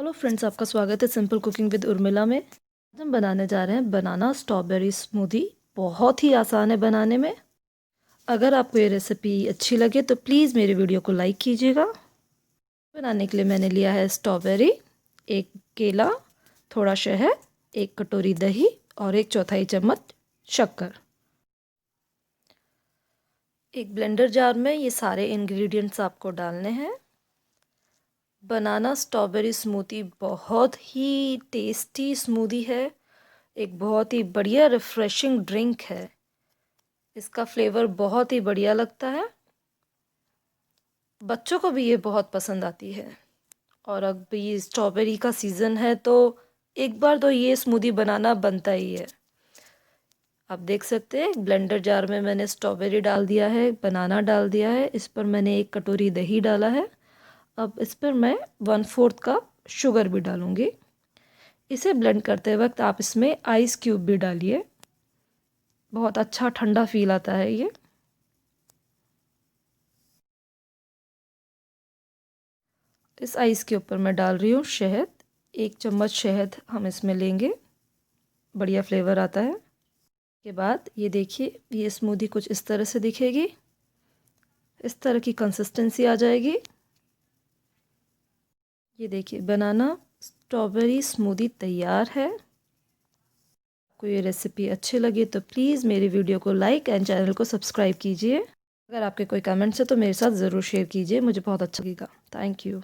Hello friends, आपका स्वागत है सिंपल कुकिंग विद उर्मिला में। आज हम बनाने जा रहे हैं बनाना स्ट्रॉबेरी स्मूदी। बहुत ही आसान है बनाने में। अगर आपको ये रेसिपी अच्छी लगे तो प्लीज़ मेरे वीडियो को लाइक कीजिएगा। बनाने के लिए मैंने लिया है स्ट्रॉबेरी, एक केला, थोड़ा शहद, एक कटोरी दही और एक चौथाई चम्मच शक्कर। एक ब्लेंडर जार में ये सारे इंग्रेडिएंट्स आपको डालने हैं। बनाना स्ट्रॉबेरी स्मूदी बहुत ही टेस्टी स्मूदी है। एक बहुत ही बढ़िया रिफ़्रेशिंग ड्रिंक है। इसका फ्लेवर बहुत ही बढ़िया लगता है। बच्चों को भी ये बहुत पसंद आती है। और अब ये स्ट्रॉबेरी का सीज़न है तो एक बार तो ये स्मूदी बनाना बनता ही है। आप देख सकते हैं ब्लेंडर जार में मैंने स्ट्रॉबेरी डाल दिया है, बनाना डाल दिया है, इस पर मैंने एक कटोरी दही डाला है। अब इस पर मैं 1/4 कप शुगर भी डालूँगी। इसे ब्लेंड करते वक्त आप इसमें आइस क्यूब भी डालिए, बहुत अच्छा ठंडा फील आता है ये। इस आइस के ऊपर मैं डाल रही हूँ शहद। 1 चम्मच शहद हम इसमें लेंगे, बढ़िया फ्लेवर आता है। के बाद ये देखिए, ये स्मूदी कुछ इस तरह से दिखेगी। इस तरह की कंसिस्टेंसी आ जाएगी। ये देखिए, बनाना स्ट्रॉबेरी स्मूदी तैयार है। आपको ये रेसिपी अच्छी लगी तो प्लीज़ मेरी वीडियो को लाइक एंड चैनल को सब्सक्राइब कीजिए। अगर आपके कोई कमेंट्स है तो मेरे साथ ज़रूर शेयर कीजिए, मुझे बहुत अच्छा लगेगा। Thank you.